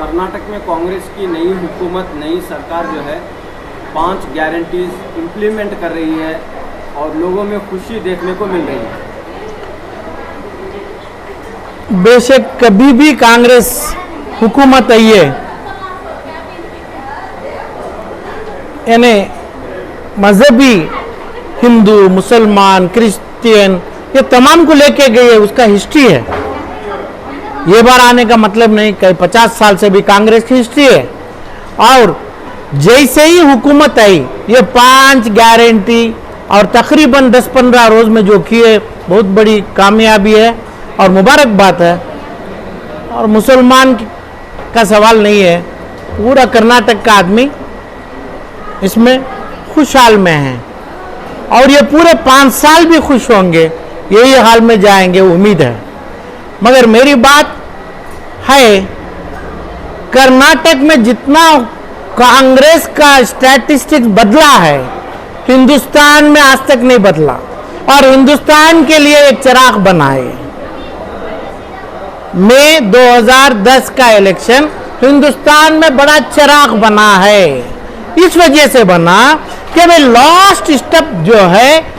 कर्नाटक में कांग्रेस की नई हुकूमत, नई सरकार जो है 5 गारंटीज इम्प्लीमेंट कर रही है और लोगों में खुशी देखने को मिल रही है। बेशक कभी भी कांग्रेस हुकूमत आई है, यानी मजहबी हिंदू, मुसलमान, क्रिश्चियन ये तमाम को लेके गई है, उसका हिस्ट्री है। ये बार आने का मतलब नहीं, कई 50 साल से भी कांग्रेस की हिस्ट्री है। और जैसे ही हुकूमत आई, ये 5 गारंटी और तकरीबन 10-15 रोज में जो किए, बहुत बड़ी कामयाबी है और मुबारक बात है। और मुसलमान का सवाल नहीं है, पूरा कर्नाटक का आदमी इसमें खुशहाल में है और ये पूरे 5 साल भी खुश होंगे, यही हाल में जाएंगे, उम्मीद है। मगर मेरी बात है, कर्नाटक में जितना कांग्रेस का स्टैटिस्टिक्स बदला है, हिंदुस्तान में आज तक नहीं बदला। और हिंदुस्तान के लिए एक चिराग बना है। मई 2010 का इलेक्शन हिंदुस्तान में बड़ा चिराग बना है। इस वजह से बना कि भाई लास्ट स्टेप जो है,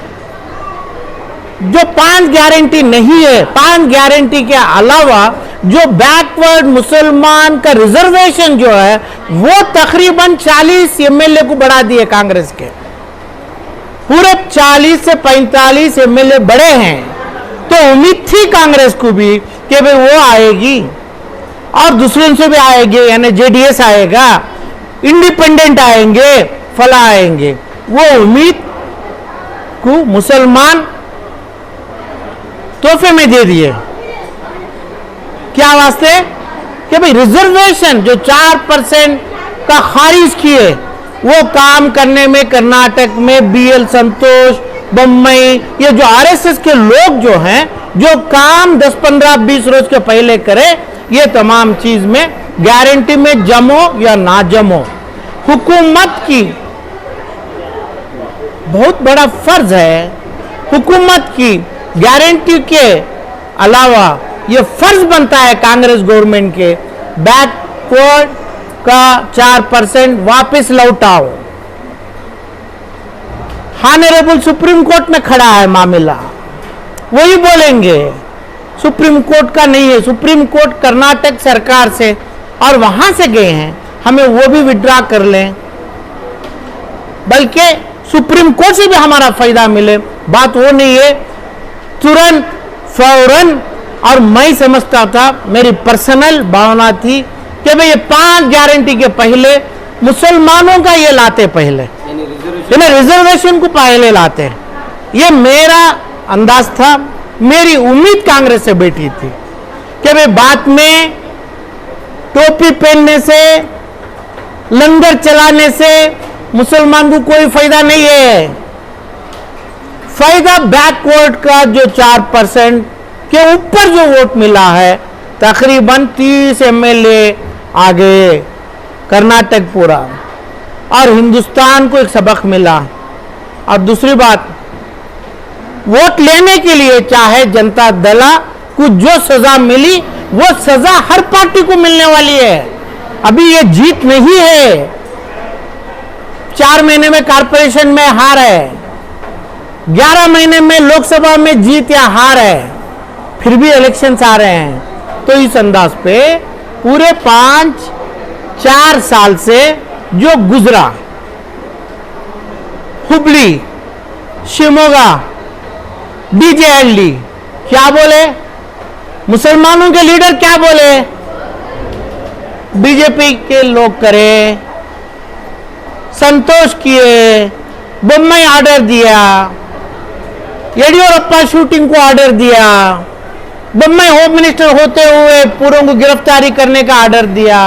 जो 5 गारंटी नहीं है, 5 गारंटी के अलावा जो बैकवर्ड मुसलमान का रिजर्वेशन जो है, वो तकरीबन 40 एमएलए को बढ़ा दिए कांग्रेस के। पूरे 40 से 45 एमएलए बड़े हैं। तो उम्मीद थी कांग्रेस को भी कि भाई वो आएगी और दूसरों से भी आएगी, यानी जेडीएस आएगा, इंडिपेंडेंट आएंगे, फला आएंगे। वो उम्मीद को मुसलमान तोहफे में दे दिए। क्या वास्ते? कि भाई रिजर्वेशन जो 4% का खारिज किए, वो काम करने में कर्नाटक में बीएल संतोष, बम्बई, ये जो आरएसएस के लोग जो हैं, जो काम 10, 15, 20 रोज के पहले करे, ये तमाम चीज में गारंटी में जमो या ना जमो, हुकूमत की बहुत बड़ा फर्ज है। हुकूमत की गारंटी के अलावा ये फर्ज बनता है कांग्रेस गवर्नमेंट के, बैकवर्ड का 4% वापस लौटाओ। ऑनरेबल सुप्रीम कोर्ट में खड़ा है मामला, वही बोलेंगे, सुप्रीम कोर्ट का नहीं है। सुप्रीम कोर्ट कर्नाटक सरकार से और वहां से गए हैं, हमें वो भी विड्रॉ कर लें, बल्कि सुप्रीम कोर्ट से भी हमारा फायदा मिले। बात वो नहीं है, तुरंत फौरन। और मैं समझता था, मेरी पर्सनल भावना थी कि भाई ये 5 गारंटी के पहले मुसलमानों का ये लाते, पहले यानी रिजर्वेशन को पहले लाते। ये मेरा अंदाज था, मेरी उम्मीद कांग्रेस से बैठी थी कि भाई बाद में टोपी पहनने से, लंगर चलाने से मुसलमान को कोई फायदा नहीं है। फायदा बैकवर्ड का जो 4% के ऊपर जो वोट मिला है, तकरीबन 30 एमएलए आ गए कर्नाटक पूरा, और हिंदुस्तान को एक सबक मिला। और दूसरी बात, वोट लेने के लिए चाहे जनता दल को जो सजा मिली, वो सजा हर पार्टी को मिलने वाली है। अभी ये जीत नहीं है, 4 महीने में कारपोरेशन में हार है, 11 महीने में लोकसभा में जीत या हार है, फिर भी इलेक्शंस आ रहे हैं। तो इस अंदाज पे पूरे 5-4 साल से जो गुजरा, हुबली, शिमोगा, डीजेएलडी, क्या बोले मुसलमानों के लीडर, क्या बोले बीजेपी के लोग करे, संतोष किए, बम्बई ऑर्डर दिया, येडियुरप्पा शूटिंग को ऑर्डर दिया, बम्बई होम मिनिस्टर होते हुए पूरों को गिरफ्तारी करने का ऑर्डर दिया।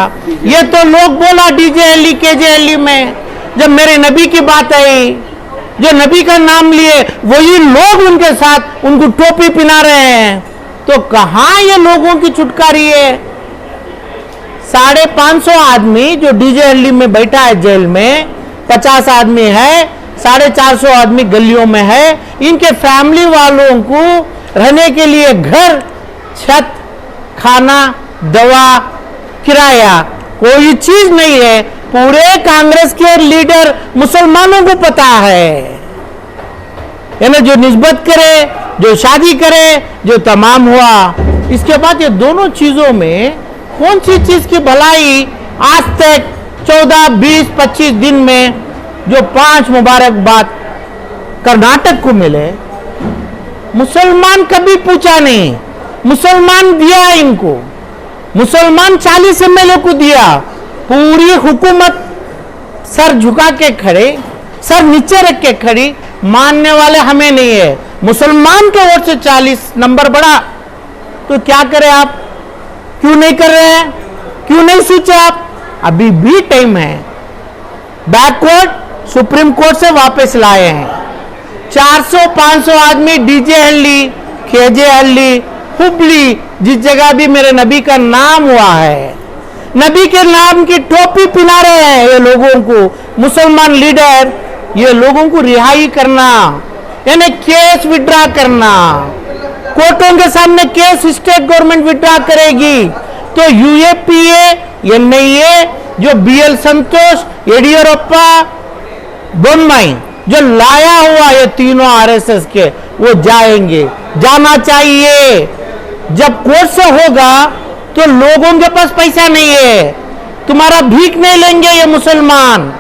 ये तो लोग बोला डीजेएलई, केजेएलई में, जब मेरे नबी की बात आई, जो नबी का नाम लिए, वही लोग उनके साथ उनको टोपी पिना रहे हैं। तो कहां ये लोगों की छुटकारी है? 550 आदमी जो डीजेएलई में बैठा है जेल में, 50 आदमी है, 450 आदमी गलियों में है। इनके फैमिली वालों को रहने के लिए घर, छत, खाना, दवा, किराया कोई चीज नहीं है। पूरे कांग्रेस के लीडर मुसलमानों को पता है ना, जो निस्बत करे, जो शादी करे, जो तमाम हुआ। इसके बाद ये दोनों चीजों में कौन सी चीज की भलाई आज तक 14, 20, 25 दिन में जो 5 मुबारकबाद कर्नाटक को मिले, मुसलमान कभी पूछा नहीं। मुसलमान दिया इनको, मुसलमान 40 एमएलए को दिया। पूरी हुकूमत सर झुका के खड़े, सर नीचे रख के खड़ी, मानने वाले हमें नहीं है। मुसलमान के वोट से 40 नंबर बढ़ा, तो क्या करें आप? क्यों नहीं कर रहे हैं? क्यों नहीं सोचे आप? अभी भी टाइम है। बैकवर्ड सुप्रीम कोर्ट से वापस लाए हैं। 400-500 आदमी डीजे हल्ली, केजे हल्ली, हुबली, जिस जगह भी मेरे नबी का नाम हुआ है, नबी के नाम की टोपी पिला रहे हैं ये लोगों को। मुसलमान लीडर ये लोगों को रिहाई करना, यानी केस विड्रा करना, कोर्टों के सामने केस स्टेट गवर्नमेंट विड्रा करेगी। तो यूएपीए, एनआईए, जो बीएल संतोष, येडियूरप्पा, बोम्मई जो लाया हुआ ये तीनों आरएसएस के, वो जाएंगे, जाना चाहिए। जब कोर्ट से होगा तो लोगों के पास पैसा नहीं है, तुम्हारा भीख नहीं लेंगे ये मुसलमान।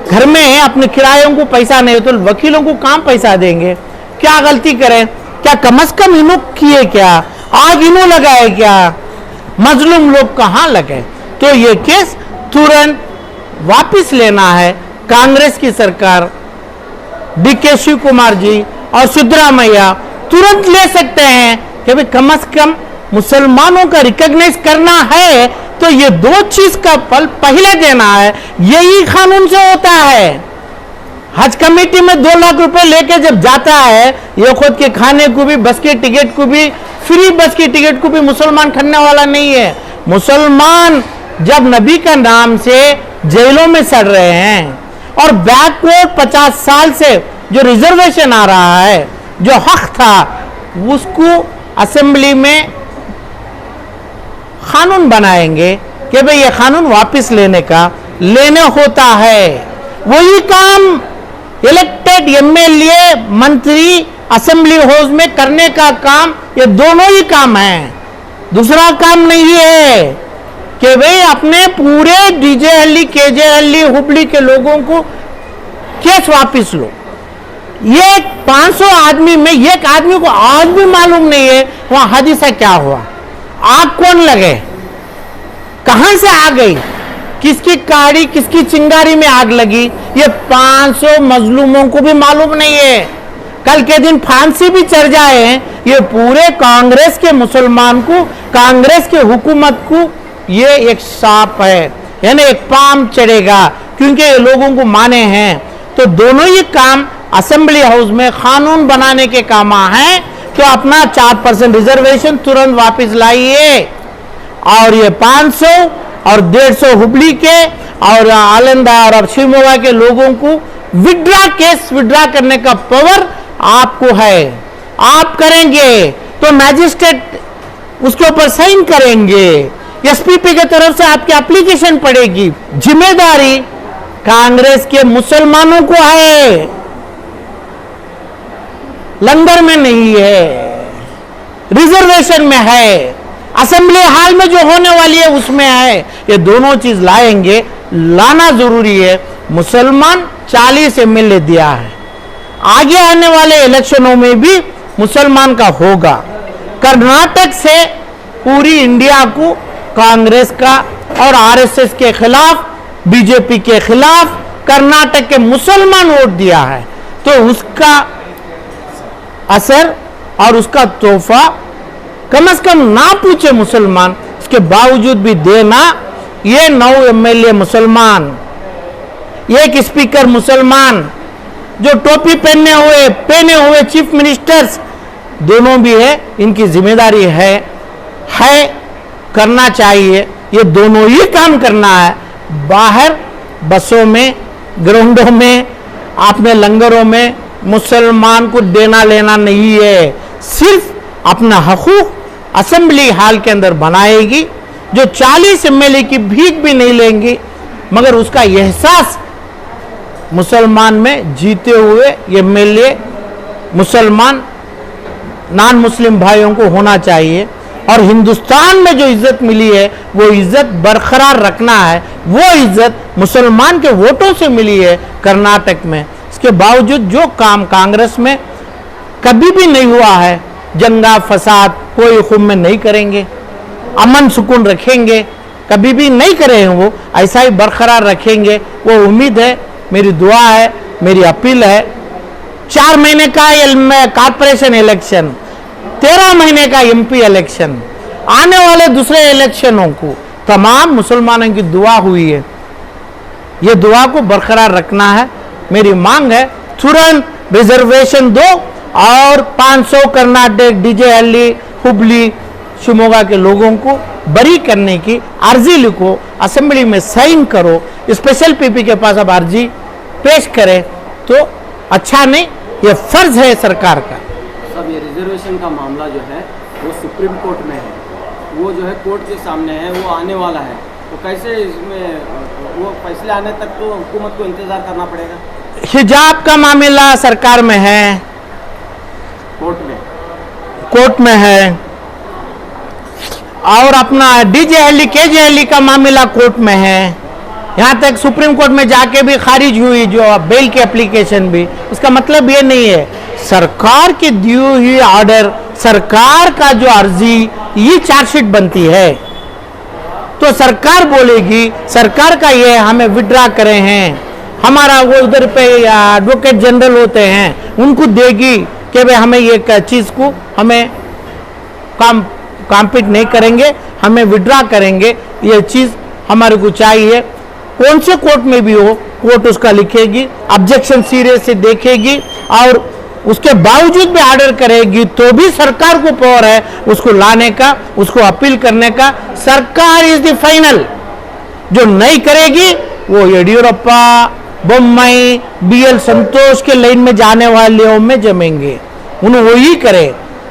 घर में अपने किरायों को पैसा नहीं है तो वकीलों को कहां पैसा देंगे? क्या गलती करें? क्या कम से कम इन्हों किए क्या? आग इन्हों लगाए क्या? मजलूम लोग कहां लगे? तो ये केस तुरंत वापस लेना है कांग्रेस की सरकार, डीके शिव कुमार जी और सिद्धरामैया तुरंत ले सकते हैं कि भाई कम से कम मुसलमानों का रिकॉग्नाइज करना है तो ये 2 चीज का फल पहले देना है। यही कानून से होता है। हज कमेटी में 2 लाख रुपए लेके जब जाता है, ये खुद के खाने को भी, बस के टिकट को भी, फ्री बस की टिकट को भी मुसलमान खरीदने वाला नहीं है। मुसलमान जब नबी का नाम से जेलों में सड़ रहे हैं और बैकवर्ड 50 साल से जो रिजर्वेशन आ रहा है, जो हक था, उसको असेंबली में कानून बनाएंगे कि भाई ये कानून वापस लेने होता है। वही काम इलेक्टेड एमएलए, मंत्री असेंबली हाउस में करने का काम, ये दोनों ही काम है, दूसरा काम नहीं है कि भाई अपने पूरे डीजे हल्ली, केजे हल्ली, हुबली के लोगों को केस वापस लो। ये 500 आदमी में एक आदमी को आज भी मालूम नहीं है वहां हादसा क्या हुआ, आग कौन लगे, कहां से आ गई, किसकी गाड़ी, किसकी चिंगारी में आग लगी, ये 500 मजलूमों को भी मालूम नहीं है। कल के दिन फांसी भी चढ़ जाए, ये पूरे कांग्रेस के मुसलमान को, कांग्रेस के हुकूमत को ये एक सांप है, यानी एक पाम चढ़ेगा, क्योंकि ये लोगों को माने हैं। तो दोनों ही काम असेंबली हाउस में कानून बनाने के काम हैं। तो अपना 4% रिजर्वेशन तुरंत वापस लाइए और ये 500 और 150 हुबली के और आलंदा और शिवमोगा के लोगों को केस विड्रा करने का पावर आपको है। आप करेंगे तो मैजिस्ट्रेट उसके ऊपर साइन करेंगे, एसपीपी की तरफ से आपकी एप्लीकेशन पड़ेगी। जिम्मेदारी कांग्रेस के मुसलमानों को है, लंगर में नहीं है, रिजर्वेशन में है, असेंबली हाल में जो होने वाली है उसमें है। ये दोनों चीज लाएंगे, लाना जरूरी है। मुसलमान 40 एमएलए दिया है, आगे आने वाले इलेक्शनों में भी मुसलमान का होगा। कर्नाटक से पूरी इंडिया को कांग्रेस का और आरएसएस के खिलाफ, बीजेपी के खिलाफ कर्नाटक के मुसलमान वोट दिया है, तो उसका असर और उसका तोहफा कम से कम ना पूछे मुसलमान, इसके बावजूद भी देना। ये 9 एमएलए मुसलमान, एक स्पीकर मुसलमान, जो टोपी पहने हुए चीफ मिनिस्टर्स दोनों भी है, इनकी जिम्मेदारी है करना चाहिए। ये दोनों ही काम करना है। बाहर बसों में, ग्राउंडों में, अपने लंगरों में मुसलमान को देना लेना नहीं है। सिर्फ अपना हकूक असेंबली हाल के अंदर बनाएगी, जो 40 एमएलए की भीख भी नहीं लेंगी, मगर उसका एहसास मुसलमान में जीते हुए एमएलए मुसलमान नॉन मुस्लिम भाइयों को होना चाहिए। और हिंदुस्तान में जो इज्जत मिली है वो इज्जत बरकरार रखना है। वो इज्जत मुसलमान के वोटों से मिली है कर्नाटक में। इसके बावजूद जो काम कांग्रेस में कभी भी नहीं हुआ है, जंगा फसाद कोई हुक्म में नहीं करेंगे, अमन सुकून रखेंगे, कभी भी नहीं करे हैं, वो ऐसा ही बरकरार रखेंगे। वो उम्मीद है, मेरी दुआ है, मेरी अपील है। 4 महीने का कॉर्पोरेशन इलेक्शन, 13 महीने का एमपी इलेक्शन, आने वाले दूसरे इलेक्शनों को तमाम मुसलमानों की दुआ हुई है। ये दुआ को बरकरार रखना है। मेरी मांग है तुरंत रिजर्वेशन दो और 500 कर्नाटक, डीजेहल्ली, हुबली, शिमोगा के लोगों को बरी करने की अर्जी लिखो, असेंबली में साइन करो, स्पेशल पीपी के पास अब अर्जी पेश करें तो अच्छा नहीं, ये फर्ज है सरकार का। सब ये रिजर्वेशन का मामला जो है वो सुप्रीम कोर्ट में है, वो जो है कोर्ट के सामने है, वो आने वाला है, तो कैसे इसमें वो फैसले आने तक तो हुकूमत को इंतजार करना पड़ेगा। हिजाब का मामला सरकार में है, कोर्ट में है, और अपना डीजेहल्ली केजेहल्ली का मामला कोर्ट में है। यहाँ तक सुप्रीम कोर्ट में जाके भी खारिज हुई जो बेल की एप्लीकेशन भी। उसका मतलब ये नहीं है, सरकार की दी हुई ऑर्डर, सरकार का जो अर्जी, ये चार्जशीट बनती है तो सरकार बोलेगी, सरकार का ये हमें विड्रा करे हैं, हमारा वो उधर पे एडवोकेट जनरल होते हैं उनको देगी कि भाई हमें ये चीज़ को हमें कॉम्पिट नहीं करेंगे, हमें विड्रा करेंगे, ये चीज़ हमारे को चाहिए। कौन से कोर्ट में भी हो, कोर्ट उसका लिखेगी, ऑब्जेक्शन सीरियस से देखेगी और उसके बावजूद भी ऑर्डर करेगी तो भी सरकार को पावर है उसको लाने का, उसको अपील करने का। सरकार इज द फाइनल। जो नहीं करेगी वो येडियुरप्पा, बोम्मई, बीएल संतोष के लाइन में जाने वाले में जमेंगे, उन्हें वही करे।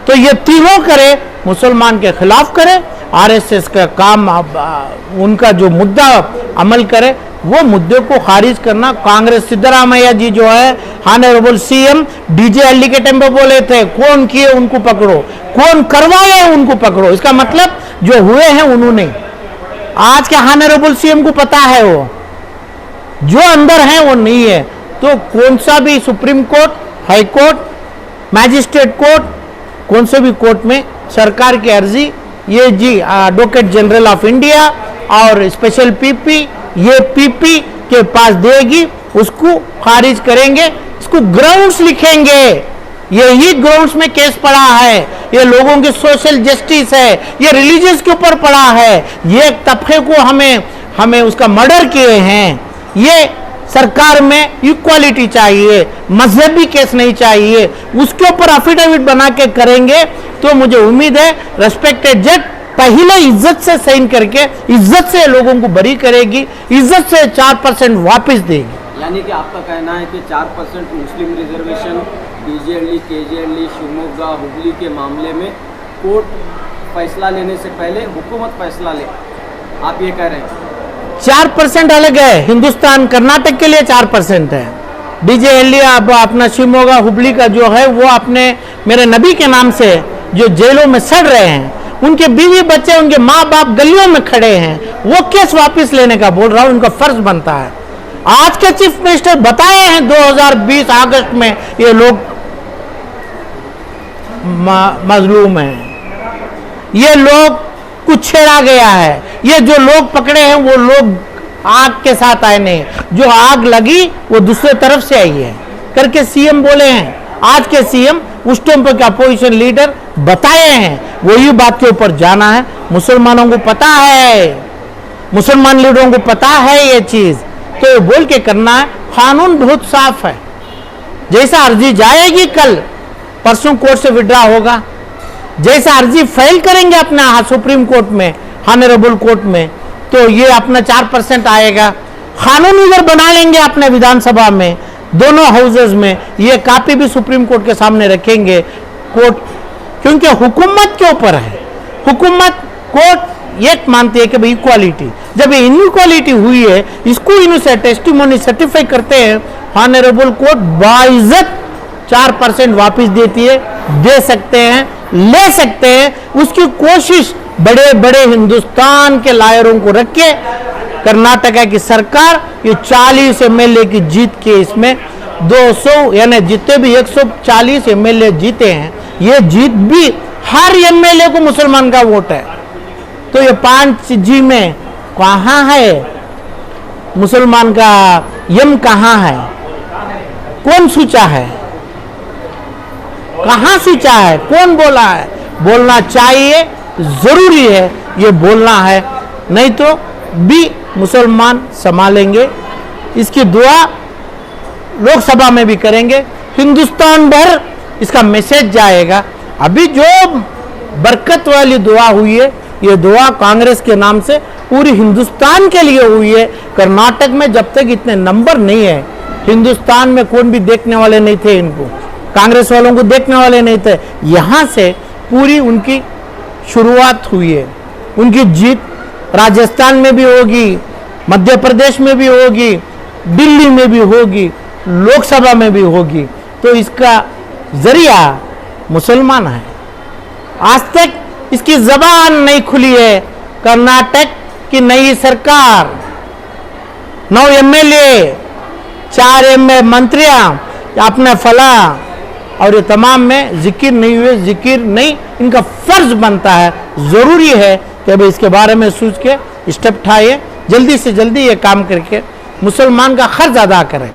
तो ये तीनों करे, मुसलमान के खिलाफ करे, आरएसएस का काम उनका जो मुद्दा अमल करे, वो मुद्दे को खारिज करना। कांग्रेस सिद्धरामैया जी जो है ऑनरेबल सीएम डीजेहल्ली के टाइम पे बोले थे, कौन किए उनको पकड़ो, कौन करवाए उनको पकड़ो। इसका मतलब जो हुए हैं उन्होंने, आज के ऑनरेबल सीएम को पता है वो जो अंदर है वो नहीं है। तो कौन सा भी supreme court, high court, magistrate court, कौन से भी कोर्ट में सरकार की अर्जी ये जी एडवोकेट जनरल ऑफ इंडिया और स्पेशल पीपी, ये पीपी के पास देगी, उसको खारिज करेंगे, इसको ग्राउंड्स लिखेंगे। यही ग्राउंड्स में केस पड़ा है, ये लोगों की सोशल जस्टिस है, ये रिलीजियस के ऊपर पड़ा है, ये तबके को हमें उसका मर्डर किए हैं। ये सरकार में इक्वालिटी चाहिए, मजहबी केस नहीं चाहिए, उसके ऊपर अफिडेविट बना के करेंगे तो मुझे उम्मीद है रेस्पेक्टेड जज पहले इज्जत से साइन करके इज्जत से लोगों को बरी करेगी, इज्जत से 4% वापस देगी। यानी कि आपका कहना है कि 4% मुस्लिम रिजर्वेशन डीजेहल्ली, केजेहल्ली, शिवमोगा, हुबली के मामले में कोर्ट फैसला लेने से पहले हुकूमत फैसला ले, आप ये कह रहे हैं। 4% अलग है, हिंदुस्तान कर्नाटक के लिए 4% है। डीजेहल्ली अपना शिवमोगा, हुबली का जो है वो अपने मेरे नबी के नाम से जो जेलों में सड़ रहे हैं, उनके बीवी बच्चे, उनके माँ बाप गलियों में खड़े हैं, वो केस वापस लेने का बोल रहा हूं, उनका फर्ज बनता है। आज के चीफ मिनिस्टर बताए हैं 2020 अगस्त में ये लोग मजलूम हैं, ये लोग कुछ छेड़ा गया है, ये जो लोग पकड़े हैं वो लोग आग के साथ आए नहीं, जो आग लगी वो दूसरे तरफ से आई है करके सीएम बोले हैं। आज के सीएम उस टाइम पर अपोजिशन लीडर बताए हैं, वही बात के ऊपर जाना है। मुसलमानों को पता है, मुसलमान लीडरों को पता है ये चीज, तो ये बोल के करना है। कानून बहुत साफ है, जैसा अर्जी जाएगी कल परसों कोर्ट से विड्रा होगा, जैसा अर्जी फाइल करेंगे अपना सुप्रीम कोर्ट में, ऑनरेबल कोर्ट में, तो ये अपना 4% आएगा। कानून इधर बना लेंगे अपने विधानसभा में, दोनों हाउसेज में, ये कॉपी भी सुप्रीम कोर्ट के सामने रखेंगे कोर्ट, क्योंकि हुकूमत के ऊपर है, हुकूमत, कोर्ट, एक मानती है कि भाई इक्वालिटी, जब ये इनइक्वालिटी हुई है इसको इन्होंने टेस्टिमोनी सर्टिफाई करते हैं, ऑनरेबल कोर्ट बाइज्जत 4% वापस देती है, दे सकते हैं, ले सकते हैं। उसकी कोशिश बड़े बड़े हिंदुस्तान के लायरों को रख के कर्नाटका की सरकार ये 40 एमएलए की जीत के इसमें 200 यानी जितने भी 140 एमएलए जीते हैं, ये जीत भी हर एमएलए को मुसलमान का वोट है। तो ये 5G में कहाँ है मुसलमान का यम, कहाँ है, कौन सोचा है, कहाँ सोचा है, कौन बोला है? बोलना चाहिए, जरूरी है ये बोलना है, नहीं तो भी मुसलमान संभालेंगे। इसकी दुआ लोकसभा में भी करेंगे, हिंदुस्तान भर इसका मैसेज जाएगा। अभी जो बरकत वाली दुआ हुई है, ये दुआ कांग्रेस के नाम से पूरी हिंदुस्तान के लिए हुई है। कर्नाटक में जब तक इतने नंबर नहीं है, हिंदुस्तान में कौन भी देखने वाले नहीं थे, इनको कांग्रेस वालों को देखने वाले नहीं थे। यहां से पूरी उनकी शुरुआत हुई है, उनकी जीत राजस्थान में भी होगी, मध्य प्रदेश में भी होगी, दिल्ली में भी होगी, लोकसभा में भी होगी। तो इसका जरिया मुसलमान है। आज तक इसकी जबान नहीं खुली है। कर्नाटक की नई सरकार, 9 एमएलए, 4 मंत्रियां अपने फला और ये तमाम में जिक्र नहीं हुए, जिक्र नहीं, इनका फर्ज बनता है, जरूरी है कि भाई इसके बारे में सोच के स्टेप उठाए, जल्दी से जल्दी ये काम करके मुसलमान का खर्च अदा करें।